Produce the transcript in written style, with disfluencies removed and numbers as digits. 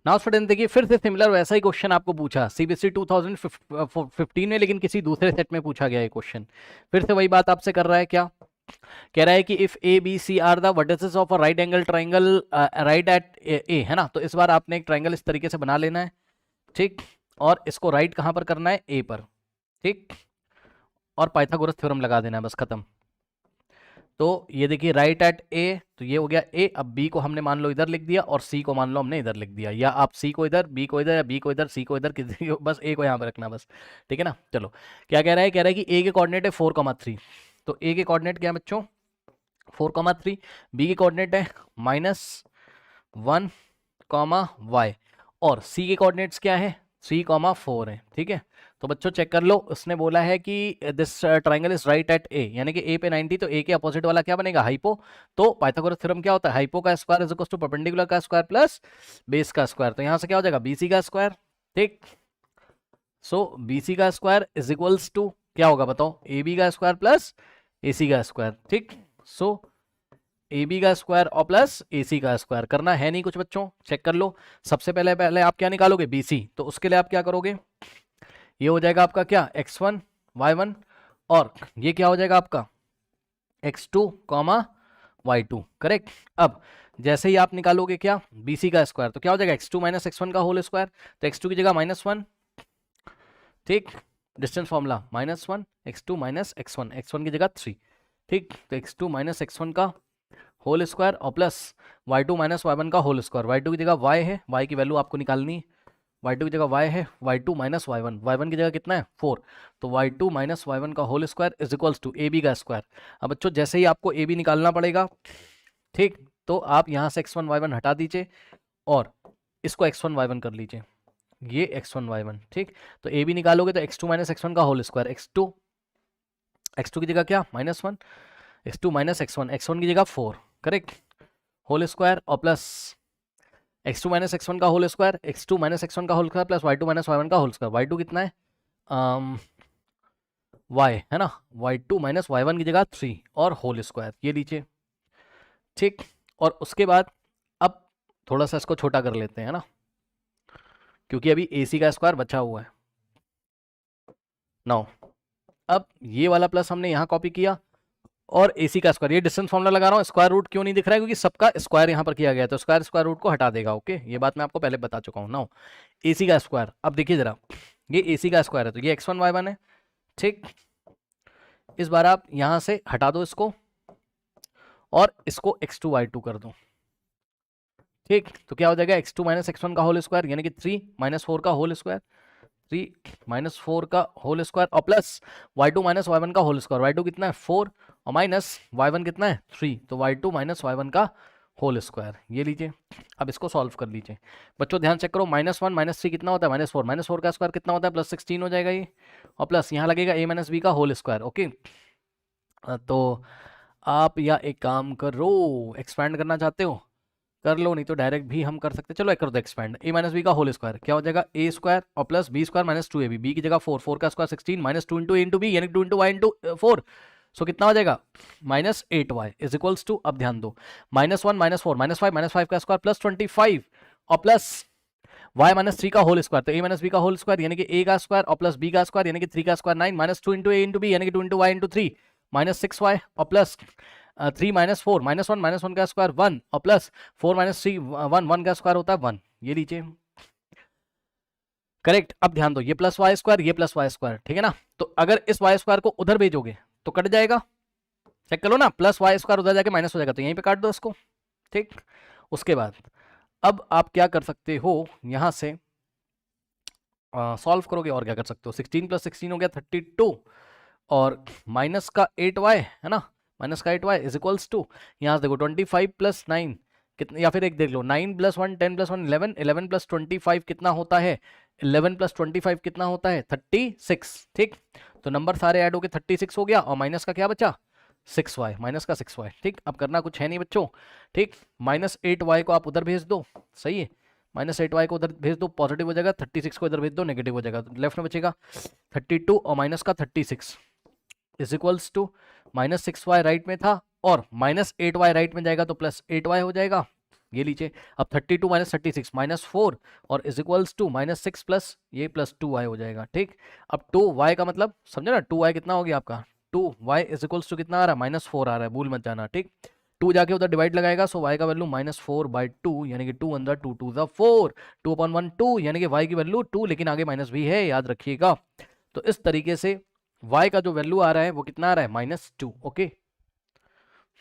Now student देखिए फिर से सिमिलर वैसा ही क्वेश्चन आपको पूछा सीबीएसई 2015 में, लेकिन किसी दूसरे सेट में पूछा गया है क्वेश्चन। फिर से वही बात आपसे कर रहा है, क्या कह रहा है कि if A B C are the vertices of a right angle triangle right at A, है ना। तो इस बार आपने एक ट्राइंगल इस तरीके से बना लेना है, ठीक। और इसको राइट कहाँ पर करना है, ए पर, ठीक। और पाइथागोरस थ्योरम लगा देना है, बस खत्म। तो ये देखिए राइट एट ए, तो ये हो गया ए। अब बी को हमने मान लो इधर लिख दिया और सी को मान लो हमने इधर लिख दिया, या आप सी को इधर, बी को इधर, या बी को इधर, सी को इधर, किसी को बस ए को यहाँ पर रखना बस, ठीक है ना। चलो क्या कह रहा है, कह रहा है कि ए के कोऑर्डिनेट है 4,3। तो ए के कोऑर्डिनेट क्या है बच्चों, 4,3। बी के कोऑर्डिनेट है -1, और सी के कोऑर्डिनेट्स क्या है 3,4 है, ठीक है। तो बच्चों चेक कर लो, उसने बोला है कि this triangle is right at A, यानी कि ए पे 90, तो ए के अपोजिट वाला क्या बनेगा, हाइपो। तो पाइथागोरस थ्योरम क्या होता है, हाइपो का square is equal to perpendicular का स्क्वायर प्लस बेस का स्क्वायर। तो यहां से क्या हो जाएगा, बीसी का स्क्वायर, ठीक। सो बीसी का स्क्वायर इज इक्वल्स टू क्या होगा बताओ, ए बी का स्क्वायर प्लस ए सी का स्क्वायर, ठीक। सो ए बी का स्क्वायर और प्लस ए सी का स्क्वायर, करना है नहीं कुछ बच्चों, चेक कर लो। सबसे पहले पहले आप क्या निकालोगे, बी सी। तो उसके लिए आप क्या करोगे, ये हो जाएगा आपका क्या, x1 y1, और ये क्या हो जाएगा आपका x2 कॉमा y2, करेक्ट। अब जैसे ही आप निकालोगे क्या, BC का स्क्वायर, तो क्या हो जाएगा x2 माइनस x1 का होल स्क्वायर। तो x2 की जगह -1, ठीक। Distance formula -1, x2 minus x1, x1 की जगह 3, ठीक। तो x2 माइनस x1 का होल स्क्वायर और प्लस y2 माइनस y1 का होल स्क्वायर। y2 की जगह y है, y की वैल्यू आपको निकालनी है, y2 की जगह y है, y2 माइनस y1, y1 की जगह कितना है 4। तो y2 माइनस y1 का whole square is equals to a b का स्क्वायर। अब बच्चों जैसे ही आपको ए बी निकालना पड़ेगा, ठीक। तो आप यहाँ से x1 y1 हटा दीजिए और इसको x1 y1 कर लीजिए, ये x1 y1, ठीक। तो ए बी निकालोगे तो x2 माइनस x1 का होल स्क्वायर, x2 की जगह क्या -1, x2 माइनस x1, x1 की जगह 4, करेक्ट, होल स्क्वायर और प्लस x2 माइनस x1 का whole square, x2 minus x1 का whole square plus y2 minus y1 का होल स्क्वायर। y2 कितना है, y है ना, y2 माइनस y1 की जगह 3 और होल स्क्वायर, ये लीजिए, ठीक। और उसके बाद अब थोड़ा सा इसको छोटा कर लेते हैं ना, क्योंकि अभी AC का स्क्वायर बचा हुआ है। नाउ अब ये वाला प्लस हमने यहाँ कॉपी किया और AC का स्क्वायर, ये डिस्टेंस फॉर्मूला लगा रहा हूँ, स्क्वायर रूट क्यों नहीं दिख रहा है, क्योंकि सबका स्क्वायर यहाँ पर किया गया है, तो स्क्वायर रूट को हटा देगा, ओके। ये बात मैं आपको पहले बता चुका हूँ। नाउ AC का स्क्वायर, अब देखिए जरा, ये AC का स्क्वायर है, तो ये x1 y1 है, ठीक। इस बार आप यहाँ से हटा दो इसको और इसको x2 y2 कर दो, ठीक। तो क्या हो जाएगा, x2 माइनस x1 का होल स्क्वायर, यानी कि 3 माइनस 4 का होल स्क्वायर, 3 माइनस 4 का होल स्क्वायर और प्लस y2 माइनस y1 का होल स्क्वायर। y2 कितना है 4 और माइनस y1 कितना है 3, तो y2 माइनस y1 का होल स्क्वायर, ये लीजिए। अब इसको सॉल्व कर लीजिए बच्चों, ध्यान चेक करो, -1 -3 कितना होता है, -4 का स्क्वायर कितना होता है, +16 हो जाएगा ये, और प्लस यहाँ लगेगा a माइनस बी का होल स्क्वायर, ओके। तो आप या एक काम करो, एक्सपैंड करना चाहते हो कर लो, नहीं तो डायरेक्ट भी हम कर सकते हैं। चलो एक कर दो एक्सपैंड, a माइनस बी का होल स्क्वायर क्या हो जाएगा, a स्क्वायर और plus b square minus 2ab, b की जगह 4, 4 का square 16 minus 2 into a into b, यानी 2 इंटू वाई इंटू 4। सो कितना हो जाएगा -8y इज इक्वल्स टू, अब ध्यान दो, -1 -4 -5 का स्क्वायर प्लस 25 और प्लस y माइनस 3 का होल स्क्वायर, तो a माइनस बी का होल स्क्वायर यानी कि a का स्क्वायर और प्लस b का स्क्वायर यानी कि 3 का square 9 minus 2 into a into b यानी कि 2 इंटू वाई इंटू 3 -6y और प्लस 3 माइनस 4 -1 का स्क्वायर 1 और प्लस 4 माइनस 3 1 का स्क्वायर होता है 1, ये लीजिए, करेक्ट। अब ध्यान दो, ये प्लस वाई स्क्वायर, ये प्लस वाई स्क्वायर, ठीक है ना। तो अगर इस वाई स्क्वायर को उधर भेजोगे तो कट जाएगा, चेक करो ना, प्लस वाई स्क्वायर उधर जाके माइनस हो जाएगा, तो यहीं पे काट दो इसको, ठीक। उसके बाद अब आप क्या कर सकते हो, यहां से सॉल्व करोगे और क्या कर सकते हो, 16 प्लस 16 हो गया 32 और माइनस का 8y है ना, माइनस का 8y इज इक्वल्स टू, यहाँ से देखो 25 प्लस 9 कितना, या फिर एक देख लो 9 प्लस 1 10 प्लस 1 11, 11 प्लस 25 कितना होता है, 11 प्लस 25 कितना होता है 36, ठीक। तो नंबर सारे ऐड हो गए 36 हो गया और माइनस का क्या बचा 6y, माइनस का 6y, ठीक। अब करना कुछ है नहीं बच्चों, ठीक। -8y को आप उधर भेज दो, सही है, -8y को उधर भेज दो पॉजिटिव हो जाएगा, 36 को इधर भेज दो नेगेटिव हो जाएगा, लेफ्ट में बचेगा 32 और माइनस का 36 is equals to -6y right में था और -8y राइट में जाएगा तो +8y हो जाएगा, ये लीजिए। अब 32 माइनस 36 -4 और इज इक्वल्स टू -6 प्लस ये प्लस 2y हो जाएगा, ठीक। अब 2y का मतलब समझे ना, 2y कितना हो गया आपका, 2y इज इक्वल्स टू कितना आ रहा है, -4 आ रहा है, भूल मत जाना, ठीक। 2 जाके उधर डिवाइड लगाएगा, सो y का वैल्यू -4/2 यानी कि 2 अंदर 2 2 4, 2/1 2 यानी कि y की वैल्यू 2, लेकिन आगे माइनस भी है, याद रखिएगा। तो इस तरीके से y का जो वैल्यू आ रहा है वो कितना आ रहा है, -2, ओके।